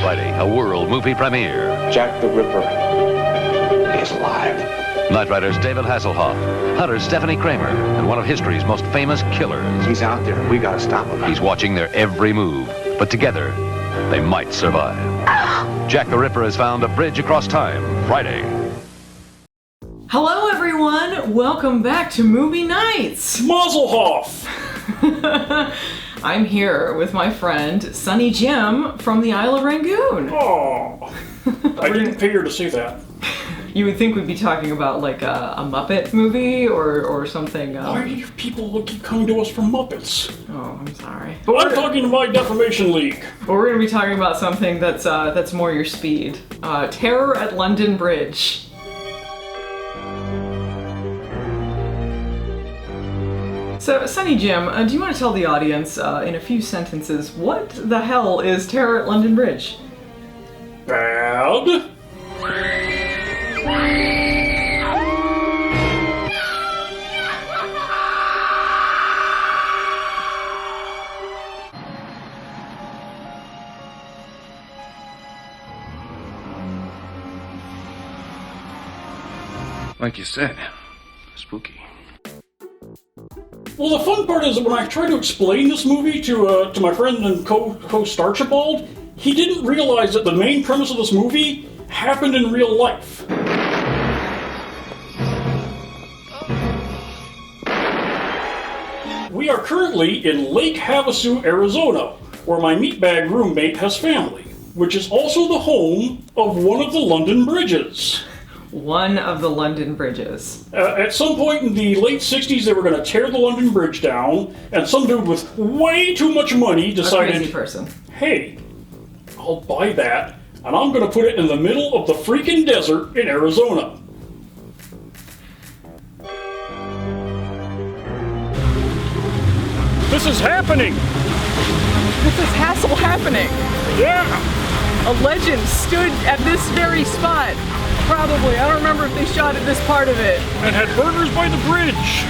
Friday, a world movie premiere. Jack the Ripper is alive. Night Riders David Hasselhoff, Hunter Stepfanie Kramer, and one of history's most famous killers. He's out there. We gotta stop him. He's watching their every move, but together, they might survive. Jack the Ripper has found a bridge across time, Friday. Hello everyone, welcome back to Movie Nights! Hasselhoff! I'm here with my friend, Sunny Jim from the Isle of Rangoon. Oh, I didn't figure to see that. You would think we'd be talking about like a Muppet movie or something. Why do you people keep coming to us for Muppets? Oh, I'm sorry. I'm talking to my Defamation League. But we're going to be talking about something that's more your speed. Terror at London Bridge. So, Sunny Jim, do you want to tell the audience, in a few sentences, what the hell is Terror at London Bridge? Bad. Like you said, spooky. Well, the fun part is that when I tried to explain this movie to my friend and co-host Archibald, he didn't realize that the main premise of this movie happened in real life. We are currently in Lake Havasu, Arizona, where my meatbag roommate has family, which is also the home of one of the London bridges. One of the London bridges. At some point in the late 60s, they were going to tear the London Bridge down, and some dude with way too much money decided, A crazy person. Hey, I'll buy that, and I'm going to put it in the middle of the freaking desert in Arizona. This is happening! This is hassle happening. Yeah! A legend stood at this very spot. Probably. I don't remember if they shot at this part of it. And had burgers by the bridge!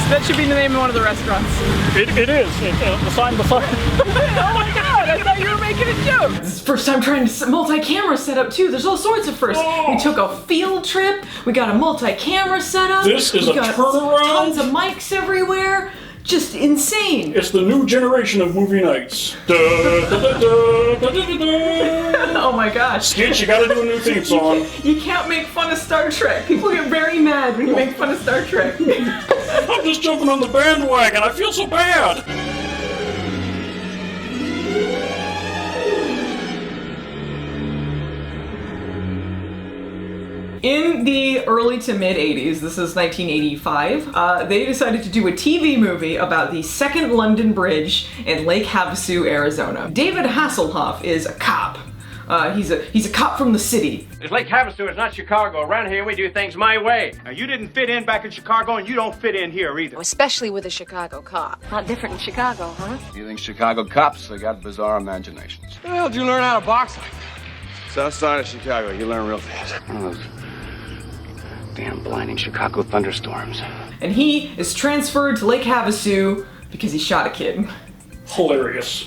That should be the name of one of the restaurants. It is. The sign beside. Oh my god, I thought you were making a joke! This is the first time trying to multi-camera setup too. There's all sorts of firsts. Oh. We took a field trip. We got a multi-camera setup. This is we a got turnaround. Tons of mics everywhere. Just insane. It's the new generation of movie nights. Da, da, da, da, da, da, da. Oh my gosh. Skitch, you gotta do a new theme song. You can't make fun of Star Trek. People get very mad when you make fun of Star Trek. I'm just jumping on the bandwagon. I feel so bad. In the early to mid 80s, this is 1985, they decided to do a TV movie about the second London Bridge in Lake Havasu, Arizona. David Hasselhoff is a cop. He's a cop from the city. It's Lake Havasu, it's not Chicago. Around here we do things my way. Now you didn't fit in back in Chicago and you don't fit in here either. Especially with a Chicago cop. Not different in Chicago, huh? You think Chicago cops, they got bizarre imaginations. How the hell did you learn how to box like that? South side of Chicago, you learn real fast. Those damn blinding Chicago thunderstorms. And he is transferred to Lake Havasu because he shot a kid. Hilarious.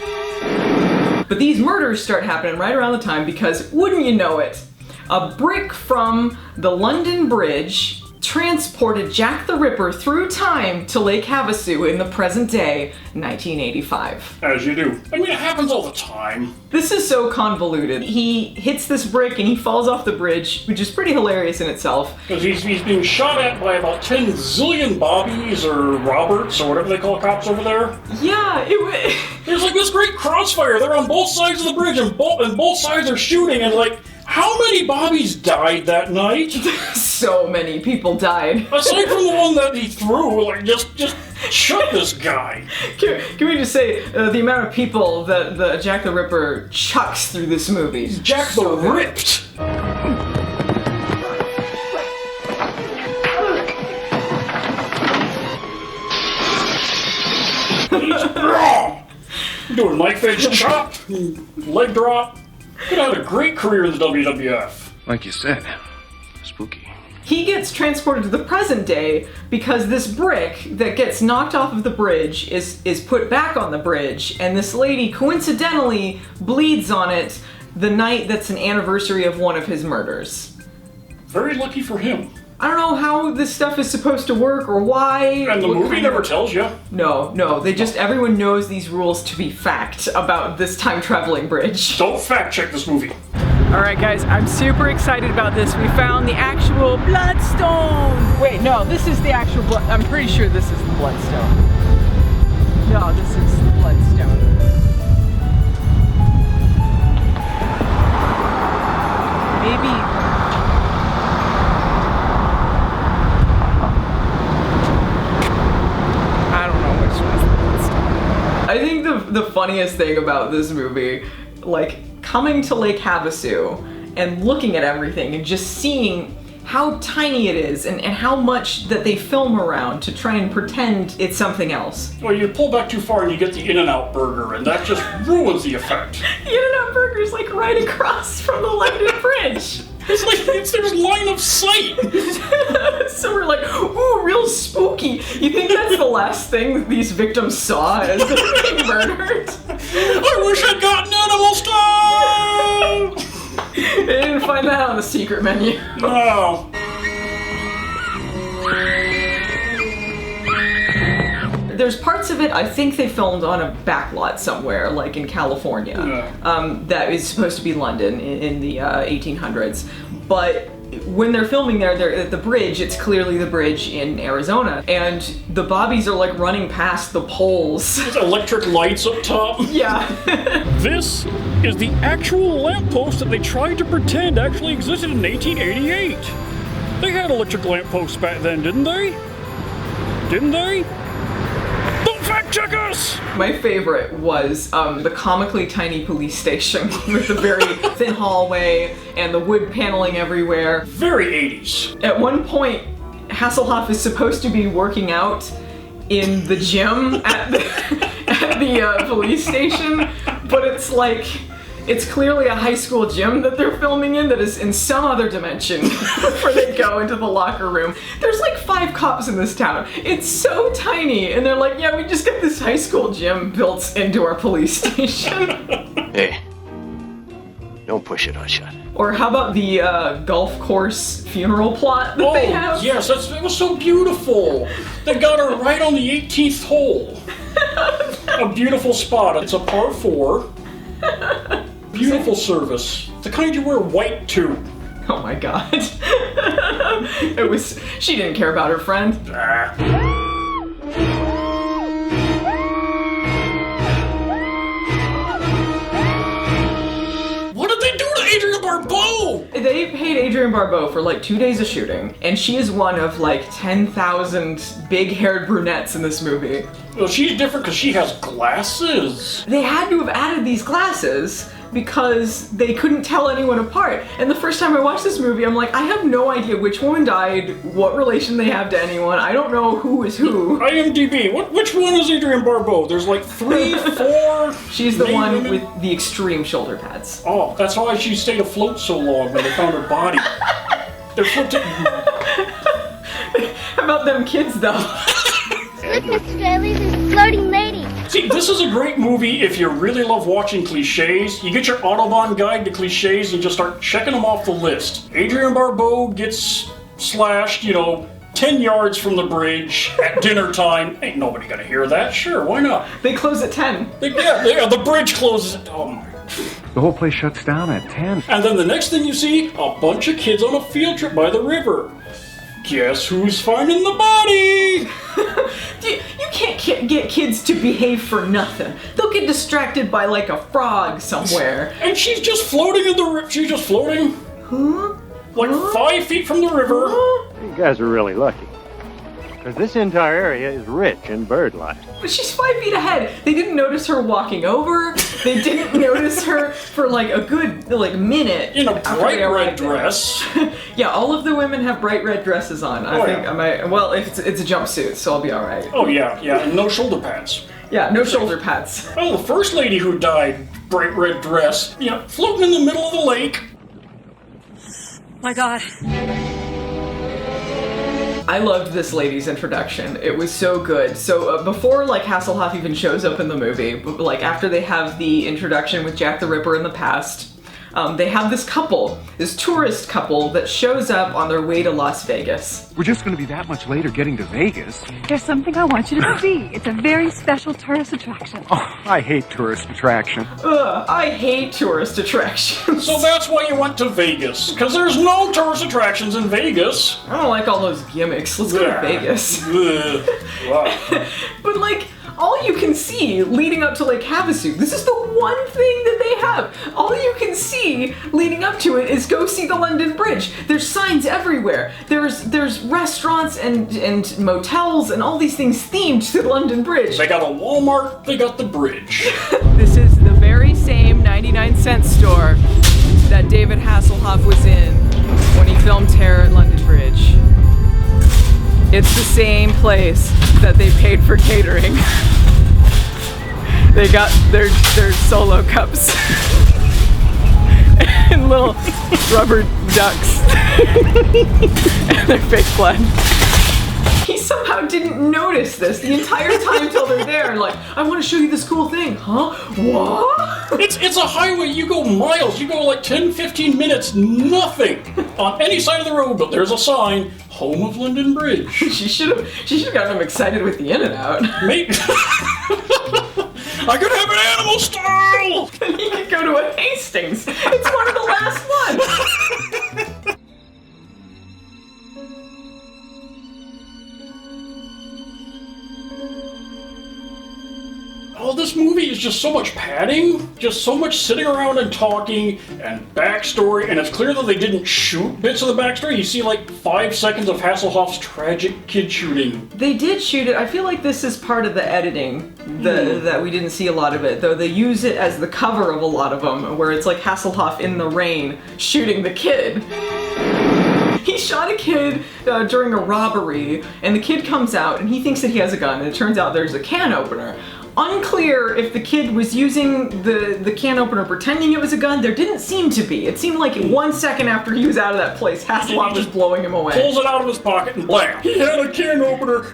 But these murders start happening right around the time because, wouldn't you know it, a brick from the London Bridge transported Jack the Ripper through time to Lake Havasu in the present day, 1985. As you do. I mean, it happens all the time. This is so convoluted. He hits this brick and he falls off the bridge, which is pretty hilarious in itself. Because he's being shot at by about 10 zillion Bobbies or Roberts or whatever they call cops over there. Yeah, There's like this great crossfire. They're on both sides of the bridge and both sides are shooting, and like, how many Bobbies died that night? So many people died. Aside from the one that he threw, like, just shut this guy. Can we just say the amount of people that the Jack the Ripper chucks through this movie? Jack the Ripped. Doing knife edge chop, leg drop. Could have had a great career in the WWF. Like you said, spooky. he gets transported to the present day because this brick that gets knocked off of the bridge is put back on the bridge, and this lady coincidentally bleeds on it the night that's an anniversary of one of his murders. Very lucky for him. I don't know how this stuff is supposed to work or why. And the movie never tells you. No, they just, everyone knows these rules to be fact about this time-traveling bridge. Don't fact check this movie. Alright guys, I'm super excited about this. We found the actual bloodstone! Wait, no, this is the actual blood. I'm pretty sure this is the bloodstone. No, this is the bloodstone. Maybe... I think the funniest thing about this movie, like coming to Lake Havasu and looking at everything and just seeing how tiny it is and how much that they film around to try and pretend it's something else. Well, you pull back too far and you get the In-N-Out burger, and that just ruins the effect. The In-N-Out burger's like right across from the London Bridge. It's like there's line of sight. So we're like, ooh, real spooky. You think that's the last thing these victims saw as they're being murdered? I wish I'd gotten animal style! They didn't find that on the secret menu. No. There's parts of it I think they filmed on a backlot somewhere, like in California, that is supposed to be London in the 1800s. But when they're filming there, they're at the bridge, it's clearly the bridge in Arizona. And the bobbies are like running past the poles. With electric lights up top. Yeah. This is the actual lamppost that they tried to pretend actually existed in 1888. They had electric lampposts back then, didn't they? Didn't they? Fact check us! My favorite was the comically tiny police station with the very thin hallway and the wood paneling everywhere. Very 80s. At one point, Hasselhoff is supposed to be working out in the gym at the police station, but it's clearly a high school gym that they're filming in that is in some other dimension where they go into the locker room. There's like 5 cops in this town. It's so tiny, and they're like, yeah, we just got this high school gym built into our police station. Hey, don't push it, Hotshot. Or how about the golf course funeral plot that they have? Yes, it was so beautiful. They got her right on the 18th hole. A beautiful spot. It's a par 4. Beautiful service. The kind you wear white to. Oh my god. She didn't care about her friend. What did they do to Adrienne Barbeau? They paid Adrienne Barbeau for like 2 days of shooting, and she is one of like 10,000 big-haired brunettes in this movie. Well, she's different because she has glasses. They had to have added these glasses because they couldn't tell anyone apart. And the first time I watched this movie, I'm like, I have no idea which woman died, what relation they have to anyone. I don't know who is who. IMDb, which one is Adrienne Barbeau? There's like 3, 4. She's the one women with the extreme shoulder pads. Oh, that's why she stayed afloat so long when they found her body. They're floating. How about them kids, though? Look, Mr. Daly, there's a floating lady. See, this is a great movie if you really love watching cliches. You get your Autobahn guide to cliches and just start checking them off the list. Adrienne Barbeau gets slashed, 10 yards from the bridge at dinner time. Ain't nobody gonna hear that. Sure, why not? They close at 10. Yeah, the bridge closes at... Oh my... The whole place shuts down at 10. And then the next thing you see, a bunch of kids on a field trip by the river. Guess who's finding the body? You can't get kids to behave for nothing. They'll get distracted by like a frog somewhere. And she's just floating in the river. She's just floating. Huh? Like 5 feet from the river. You guys are really lucky. Because this entire area is rich in bird life. But she's 5 feet ahead. They didn't notice her walking over. They didn't notice her for like a good minute. In a bright red dress. Yeah, all of the women have bright red dresses on. I think I might. Well, if it's a jumpsuit, so I'll be all right. Oh yeah, and no shoulder pads. Yeah, no shoulder pads. Oh, the first lady who died, bright red dress, floating in the middle of the lake. My God. I loved this lady's introduction. It was so good. So before like Hasselhoff even shows up in the movie, like after they have the introduction with Jack the Ripper in the past, they have this couple, this tourist couple that shows up on their way to Las Vegas. We're just going to be that much later getting to Vegas. There's something I want you to see. It's a very special tourist attraction. Oh, I hate tourist attraction. Ugh, I hate tourist attractions. So that's why you went to Vegas, because there's no tourist attractions in Vegas. I don't like all those gimmicks. Let's go to Vegas. Wow. But like, all you can see leading up to Lake Havasu, this is the one thing that they have. All you can see leading up to it is go see the London Bridge. There's signs everywhere. There's restaurants and motels and all these things themed to the London Bridge. They got a Walmart, they got the bridge. This is the very same 99-cent store that David Hasselhoff was in when he filmed Terror at London Bridge. It's the same place that they paid for catering. They got their solo cups and little rubber ducks and their fake blood. He somehow didn't notice this the entire time till they're there. Like, I want to show you this cool thing. Huh? What? It's a highway. You go miles. You go like 10, 15 minutes, nothing on any side of the road, but there's a sign, home of London Bridge. She should have gotten him excited with the in and out. Maybe. I could have an animal style! Then he could go to a Hastings. It's one of the last ones. Oh, this movie is just so much padding, just so much sitting around and talking and backstory, and it's clear that they didn't shoot bits of the backstory. You see like 5 seconds of Hasselhoff's tragic kid shooting. They did shoot it. I feel like this is part of the editing that we didn't see a lot of it, though they use it as the cover of a lot of them, where it's like Hasselhoff in the rain shooting the kid. He shot a kid during a robbery, and the kid comes out and he thinks that he has a gun, and it turns out there's a can opener. Unclear if the kid was using the can opener pretending it was a gun. There didn't seem to be. It seemed like 1 second after he was out of that place, Hasselhoff was blowing him away. Pulls it out of his pocket and blam! He had a can opener!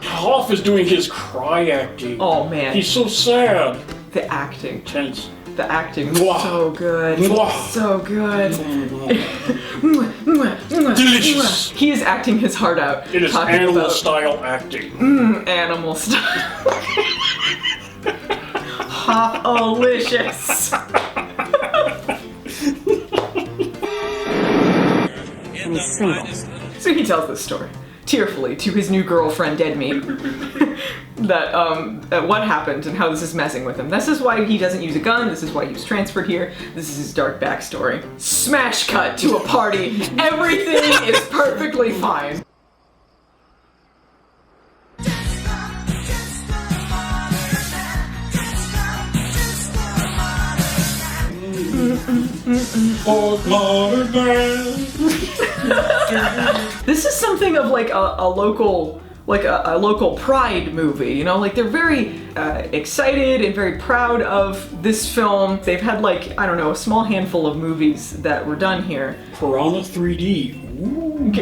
Hoff is doing his cry acting. Oh man. He's so sad. The acting. Tense. The acting was so good. So good. Delicious. He is acting his heart out. It is animal style acting. Animal style. Hoff-alicious. He's single. So he tells this story tearfully to his new girlfriend, Dead Meat, that what happened and how this is messing with him. This is why he doesn't use a gun. This is why he was transferred here. This is his dark backstory. Smash cut to a party. Everything is perfectly fine. Modern man. This is something of like a local pride movie, you know, like they're very excited and very proud of this film. They've had like, I don't know, a small handful of movies that were done here. Piranha 3D. Ooh.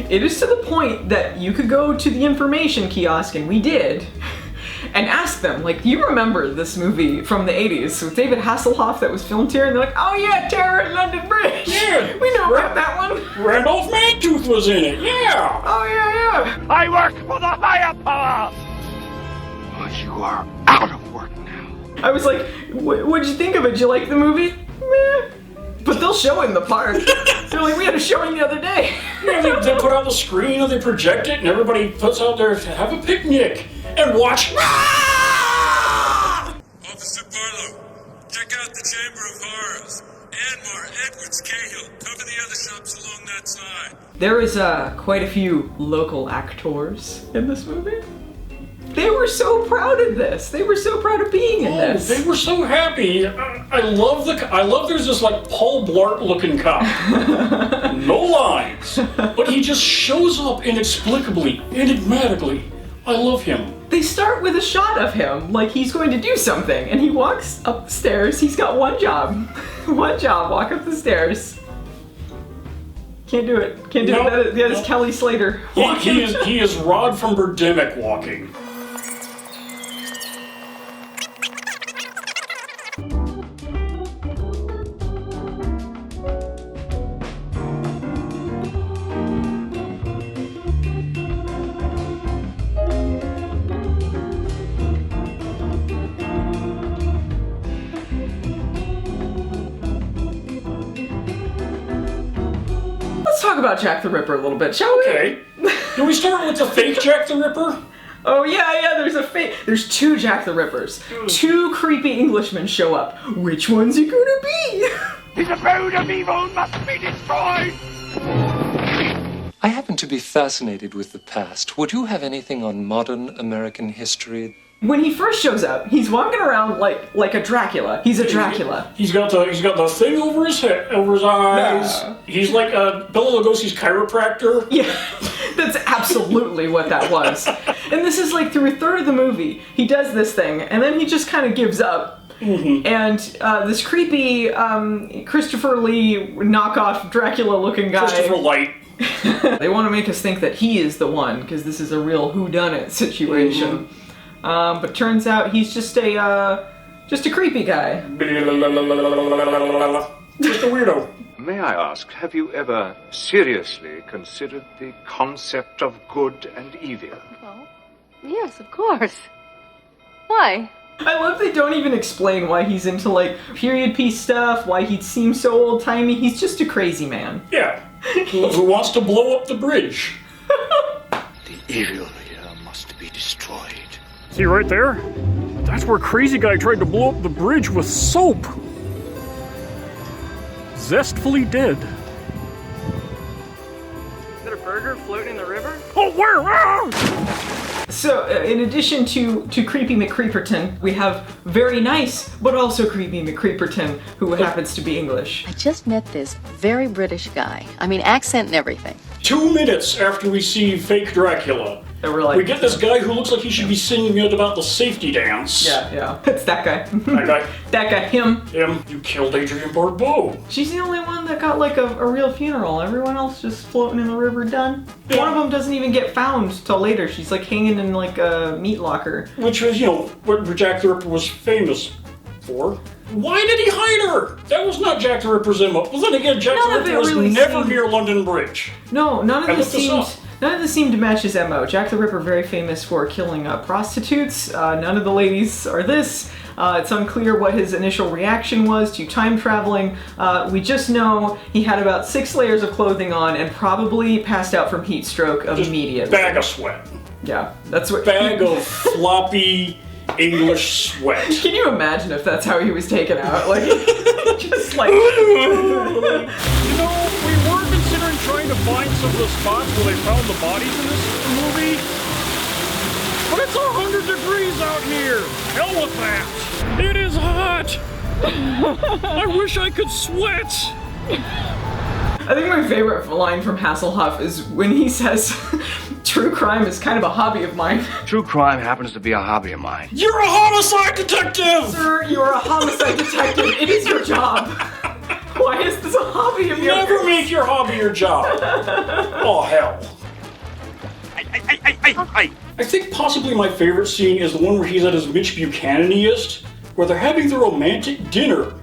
It is to the point that you could go to the information kiosk, and we did, and ask them, like, do you remember this movie from the 80s with David Hasselhoff that was filmed here? And they're like, oh yeah, Terror at London Bridge. Yeah. We know about that one. Randolph Mantooth was in it, yeah. Oh yeah. I work for the higher power! But you are out of work now. I was like, what'd you think of it? Did you like the movie? Meh. But they'll show it in the park. They're like, we had a showing the other day. Yeah, they put out the screen and they project it and everybody puts out there to have a picnic and watch. Officer Barlow, check out the Chamber of Horrors. Anmar, Edwards, Cahill, cover the other shops along that side. There is quite a few local actors in this movie. were so proud of this. They were so proud of being in this. They were so happy. I love there's this like Paul Blart looking cop. No lines. But he just shows up inexplicably, enigmatically. I love him. They start with a shot of him like he's going to do something, and he walks up the stairs. He's got one job. One job, walk up the stairs. Can't do it. Can't do it. That is Kelly Slater. He is Rod from Birdemic walking. Let's talk about Jack the Ripper a little bit, shall we? Okay. Do we start with the fake Jack the Ripper? Oh yeah, there's two Jack the Rippers. Two creepy Englishmen show up. Which one's it gonna be? His abode of evil must be destroyed! I happen to be fascinated with the past. Would you have anything on modern American history? When he first shows up, he's walking around like a Dracula. He's a Dracula. He's got the thing over his head, over his eyes. Yeah. He's like Bela Lugosi's chiropractor. Yeah, that's absolutely what that was. And this is like through a third of the movie. He does this thing, and then he just kind of gives up. Mm-hmm. And this creepy Christopher Lee knockoff Dracula-looking guy. Christopher Light. They want to make us think that he is the one, because this is a real whodunit situation. Mm-hmm. But turns out he's just a creepy guy. Just a weirdo. May I ask, have you ever seriously considered the concept of good and evil? Well, yes, of course. Why? I love they don't even explain why he's into like period piece stuff, why he seems so old-timey. He's just a crazy man. Yeah. Who wants to blow up the bridge. The evil here must be destroyed. See right there? That's where crazy guy tried to blow up the bridge with soap. Zestfully dead. Is that a burger floating in the river? Oh, where? Ah! So, in addition to Creepy McCreeperton, we have very nice, but also Creepy McCreeperton, who happens to be English. I just met this very British guy. I mean, accent and everything. 2 minutes after we see fake Dracula, we get this guy who looks like he should be singing it about the safety dance. Yeah. It's that guy. That guy. That guy, him. You killed Adrienne Barbeau. She's the only one that got like a real funeral. Everyone else just floating in the river done. Yeah. One of them doesn't even get found till later. She's like hanging in like a meat locker. Which was, what Jack the Ripper was famous for. Why did he hide her? That was not Jack the Ripper's MO. Well, then again, Jack the Ripper was never near London Bridge. No, none of this seemed to match his MO. Jack the Ripper, very famous for killing prostitutes. None of the ladies are this. It's unclear what his initial reaction was to time traveling. We just know he had about 6 layers of clothing on and probably passed out from heat stroke immediately. Bag of sweat. Yeah, that's what. Bag of floppy English sweat. Can you imagine if that's how he was taken out? Like, just like. We were considering trying to find some of the spots where they found the bodies in this movie. But it's 100 degrees out here. Hell with that. It is hot. I wish I could sweat. I think my favorite line from Hasselhoff is when he says, "True crime is kind of a hobby of mine." True crime happens to be a hobby of mine. You're a homicide detective! Sir, you're a homicide detective. It is your job. Why is this a hobby of yours? Never make your hobby your job. Oh, hell. I think possibly my favorite scene is the one where he's at his Mitch Buchanan-iest, where they're having the romantic dinner.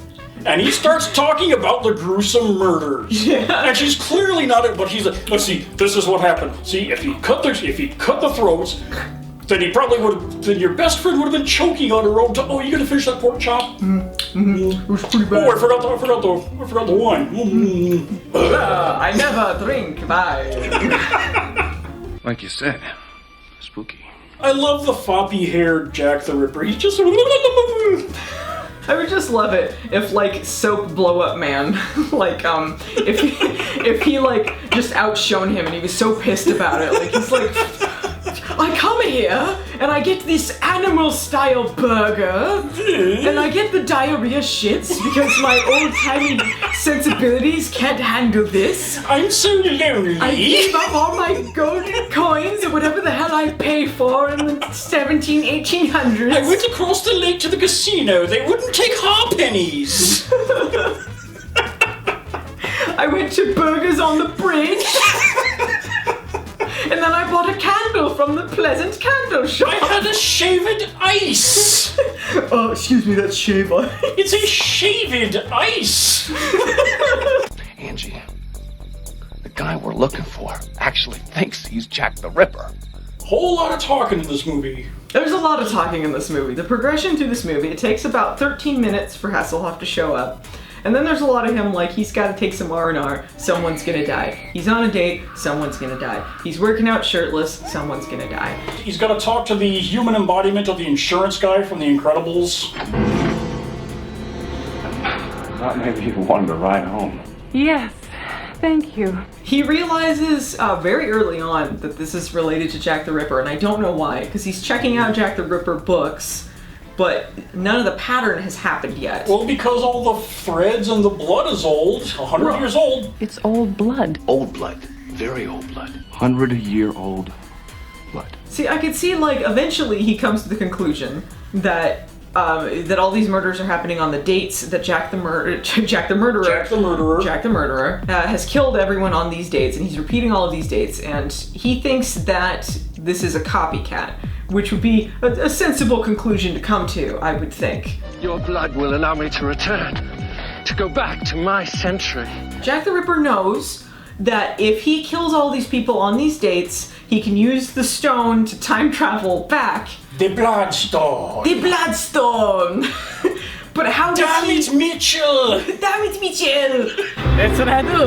And he starts talking about the gruesome murders. Yeah. And she's clearly not it, but he's like, let's see, this is what happened. See, if he cut the throats, then he probably then your best friend would have been choking on her own. You gonna finish that pork chop? It was pretty bad. Oh, I forgot the wine. I never drink wine. Like you said, spooky. I love the floppy-haired Jack the Ripper. He's just. I would just love it if, like, soap blow-up man, like, if he, like, just outshone him and he was so pissed about it. Like, he's like, I come here and I get this animal-style burger, and I get the diarrhea shits because my old-timey sensibilities can't handle this. I'm so lonely. I gave up all my golden coins or whatever the hell I paid for in the 1800s. I went across the lake to the casino. They wouldn't take halfpennies. I went to Burgers on the Bridge. And then I bought a candle from the Pleasant Candle Shop. I had a shaved ice. Oh, excuse me, that's shave ice. It's a shaved ice. Angie, the guy we're looking for actually thinks he's Jack the Ripper. Whole lot of talking in this movie. There's a lot of talking in this movie. The progression through this movie, it takes about 13 minutes for Hasselhoff to show up. And then there's a lot of him like, he's got to take some R&R, someone's gonna die. He's on a date, someone's gonna die. He's working out shirtless, someone's gonna die. He's got to talk to the human embodiment of the insurance guy from The Incredibles. I thought maybe you wanted to ride home. Yes, thank you. He realizes very early on that this is related to Jack the Ripper, and I don't know why, because he's checking out Jack the Ripper books, but none of the pattern has happened yet. Well, because all the threads and the blood is old, 100 years old. It's old blood. Old blood. Very old blood. 100-year-old blood. See, I could see, like, eventually he comes to the conclusion that that all these murders are happening on the dates that Jack the Murderer has killed everyone on these dates, and he's repeating all of these dates, and he thinks that this is a copycat, which would be a sensible conclusion to come to, I would think. Your blood will allow me to return, to go back to my century. Jack the Ripper knows that if he kills all these people on these dates, he can use the stone to time travel back. The Bloodstone. The Bloodstone! But how does Damn it, Mitchell! Damn it, Mitchell! That's what I do.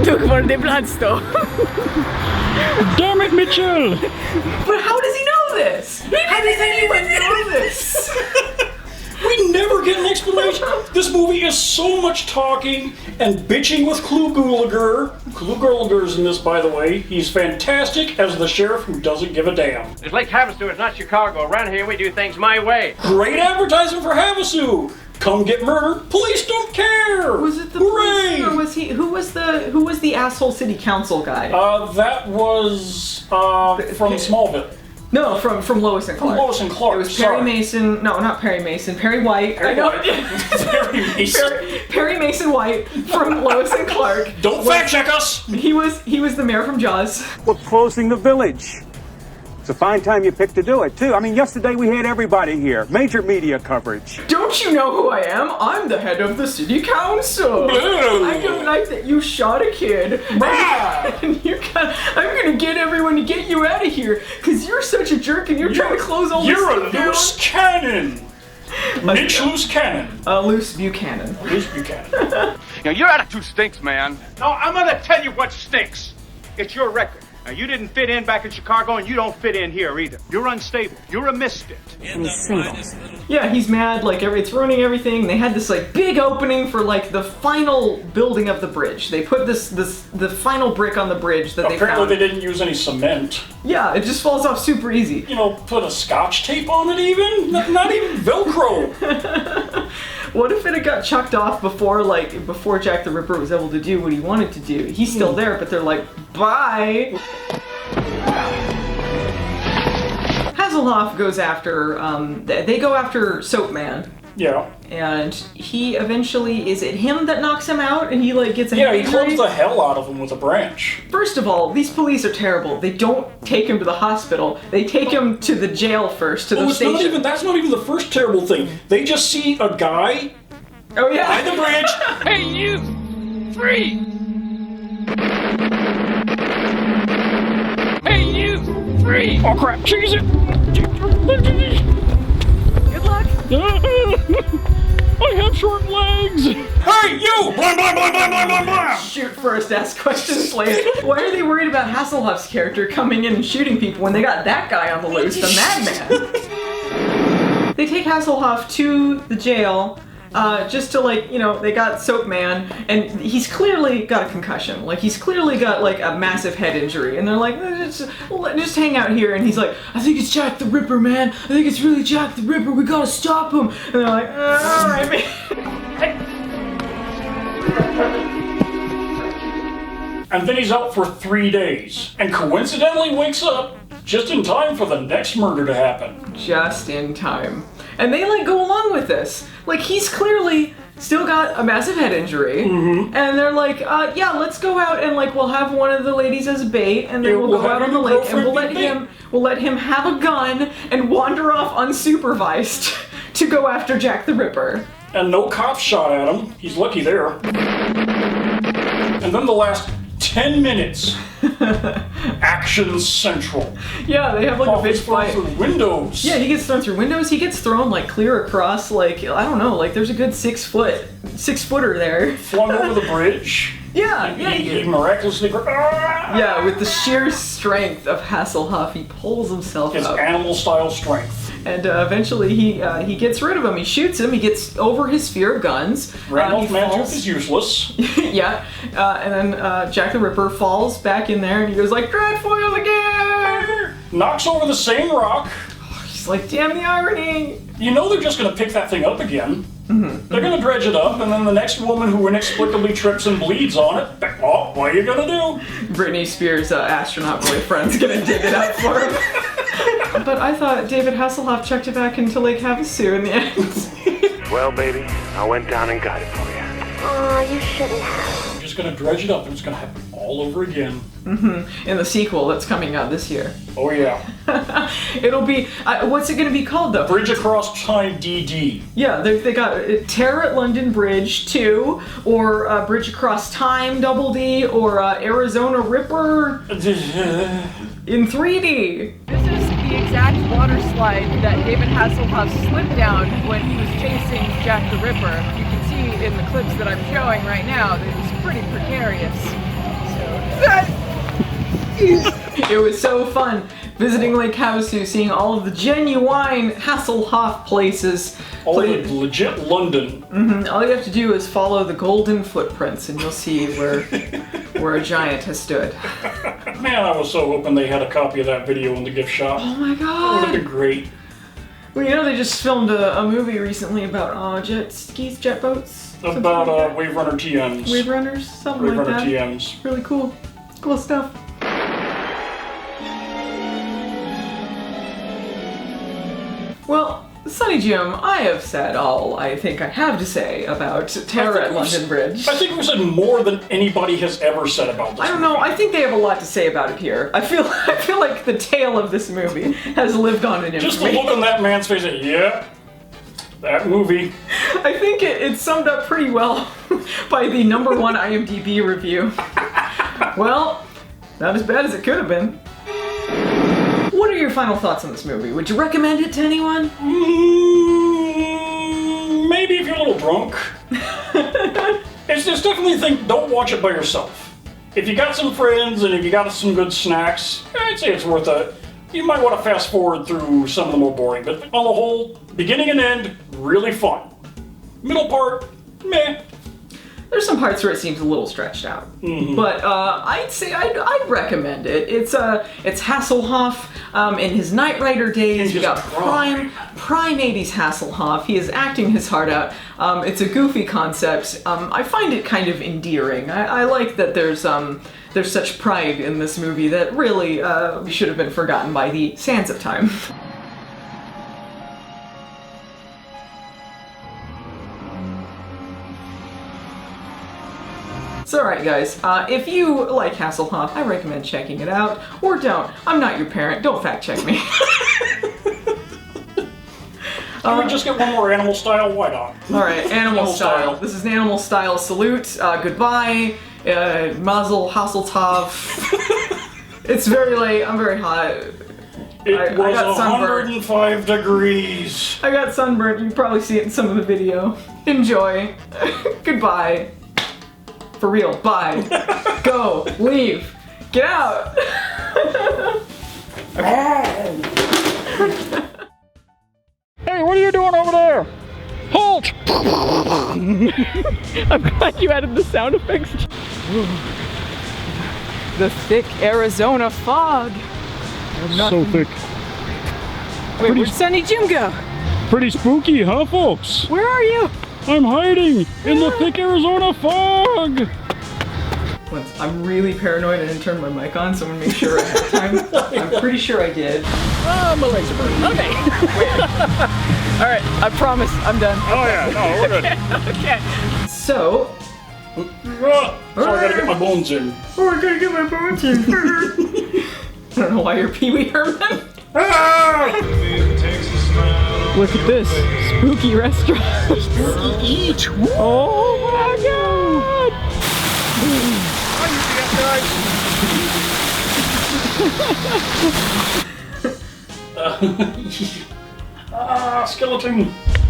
Took for the Bloodstone. Damn it, Mitchell! But how does he know this? How does anyone know this? We never get an explanation. This movie is so much talking and bitching with Gulager. Gulager's in this, by the way. He's fantastic as the sheriff who doesn't give a damn. It's like Havasu, it's not Chicago. Around here we do things my way. Great advertising for Havasu. Come get murdered. Police don't care. Was it the Hooray! police, or was he? Who was the asshole city council guy? That was from Smallville. No, from Lois and Clark. From Lois and Clark. It was Perry Mason. No, not Perry Mason. Perry White. Perry Mason. Perry Mason White from Lois and Clark. Don't fact check us. He was the mayor from Jaws. We're closing the village. It's a fine time you picked to do it, too. I mean, yesterday we had everybody here. Major media coverage. Don't you know who I am? I'm the head of the city council. I don't like that you shot a kid. And I'm gonna get everyone to get you out of here, because you're such a jerk and you're trying to close all this stuff down. You're a loose cannon. Mitch Loose Cannon. Loose Buchanan. Loose Buchanan. Now, your attitude stinks, man. No, I'm gonna tell you what stinks. It's your record. Now, you didn't fit in back in Chicago, and you don't fit in here either. You're unstable. You're a misfit. And he's single. Yeah, he's mad, like, it's ruining everything. They had this, like, big opening for, like, the final building of the bridge. They put the final brick on the bridge that they found. Apparently they didn't use any cement. Yeah, it just falls off super easy. You know, put a scotch tape on it even? Not even Velcro. What if it had got chucked off before Jack the Ripper was able to do what he wanted to do? He's still there, but they're like, bye! Hasselhoff goes after, they go after Soap Man. Yeah. And he eventually, is it him that knocks him out and he like gets a Yeah, he clubs the hell out of him with a branch. First of all, these police are terrible. They don't take him to the hospital. They take him to the jail first, to the station. That's not even the first terrible thing. They just see a guy by the bridge. Hey, you! Free! Hey, you! Free! Oh crap, cheese it! Good luck! I have short legs! Hey, you! Blah, blah, blah, blah, blah, blah, blah. Shoot first, ask questions later. Why are they worried about Hasselhoff's character coming in and shooting people when they got that guy on the loose, the madman? They take Hasselhoff to the jail, just to like, you know, they got Soap Man, and he's clearly got a concussion. Like, he's clearly got like a massive head injury, and they're like, just hang out here. And he's like, I think it's Jack the Ripper, man. I think it's really Jack the Ripper. We gotta stop him. And they're like, all right, man. And then he's out for 3 days, and coincidentally wakes up just in time for the next murder to happen. Just in time. And they like go along with this. Like, he's clearly still got a massive head injury, and they're like, yeah, let's go out and like we'll have one of the ladies as bait, and then we'll go out on the lake and we'll let him have a gun and wander off unsupervised to go after Jack the Ripper. And no cops shot at him. He's lucky there. And then the last 10 minutes, action central. Yeah, they have like a big fight. Through windows. Yeah, he gets thrown through windows. He gets thrown like clear across, like, I don't know, like there's a good 6 footer there. Flung over the bridge. Yeah, He miraculously. Yeah, with the sheer strength of Hasselhoff, he pulls himself His up. animal style strength. And eventually he gets rid of him. He shoots him. He gets over his fear of guns. Randolph Mantooth is useless. Yeah. And then Jack the Ripper falls back in there and he goes like, Dreadfoil again! Knocks over the same rock. He's like, damn the irony! You know they're just going to pick that thing up again. They're going to dredge it up, and then the next woman who inexplicably trips and bleeds on it, oh, what are you going to do? Britney Spears' astronaut boyfriend's going to dig it up for him. But I thought David Hasselhoff checked it back into Lake Havasu in the end. Well, baby, I went down and got it for you. Aw, you shouldn't have. We're just going to dredge it up, and it's going to happen all over again. In the sequel that's coming out this year. Oh, yeah. It'll be, what's it going to be called, though? Bridge Across Time DD. Yeah, they got Terror at London Bridge 2, or Bridge Across Time Double D, or Arizona Ripper in 3D. This is the exact water slide that David Hasselhoff slipped down when he was chasing Jack the Ripper. You can see in the clips that I'm showing right now that it was pretty precarious. It was so fun visiting Lake Havasu, seeing all of the genuine Hasselhoff places. All the legit London. All you have to do is follow the golden footprints and you'll see where a giant has stood. Man, I was so hoping they had a copy of that video in the gift shop. Oh my god! It would have been great. Well, you know they just filmed a movie recently about jet skis, jet boats. About Wave Runner TMs. Wave Runners, something Wave like Runner that. TMs. Really cool. Cool stuff. Well, Sonny Jim, I have said all I think I have to say about Terror at London Bridge. I think we've said more than anybody has ever said about this I don't know, I think they have a lot to say about it here. I feel like the tale of this movie has lived on in infamy. Just the look on that man's face, yeah, that movie. I think it's summed up pretty well by the #1 IMDb review. Well, not as bad as it could have been. What are your final thoughts on this movie? Would you recommend it to anyone? Maybe if you're a little drunk. It's definitely a thing, don't watch it by yourself. If you got some friends and if you got some good snacks, I'd say it's worth it. You might want to fast forward through some of the more boring, but on the whole, beginning and end, really fun. Middle part, meh. There's some parts where it seems a little stretched out, but I'd say I'd recommend it. It's Hasselhoff in his Knight Rider days. You got prime 80s Hasselhoff. He is acting his heart out. It's a goofy concept. I find it kind of endearing. I like that there's such pride in this movie that really should have been forgotten by the sands of time. So alright guys, if you like Hasselhoff, I recommend checking it out, or don't. I'm not your parent, don't fact check me. Can we just get one more animal style? Why not? Alright, animal style. This is an animal style salute. Goodbye. Mazel Hasselhoff. It's very late, I'm very hot. It was 105 degrees. I got sunburned, you can probably see it in some of the video. Enjoy. Goodbye. For real, bye. Go, leave, get out. Hey, what are you doing over there? Halt! I'm glad you added the sound effects. The thick Arizona fog. So thick. Wait, where'd Sunny Jim go? Pretty spooky, huh, folks? Where are you? I'm hiding in the thick Arizona fog. I'm really paranoid. I didn't turn my mic on, so I'm gonna make sure I have time. I'm pretty sure I did. Oh, my legs are burning. Okay. All right, I promise I'm done. Oh yeah, no, we're good. Okay. So. So I gotta get my bones in. Oh, I gotta get my bones in. I don't know why you're Pee Wee Herman. Look at this spooky restaurant. Spooky eat. Oh my god! Skeleton.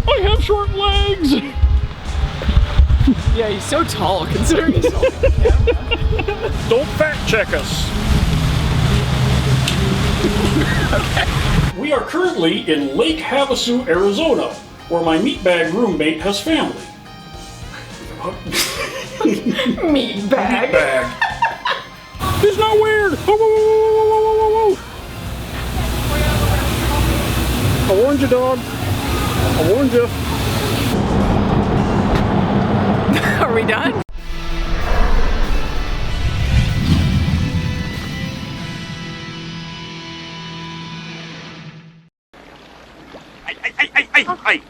I have short legs. Yeah, he's so tall considering he's so Don't fact check us. Okay. We are currently in Lake Havasu, Arizona, where my meatbag roommate has family. Meatbag. Meatbag. It's not weird. Whoa, whoa, whoa, whoa, whoa, whoa. I warned you, dog. I warned you. Are we done? Hey!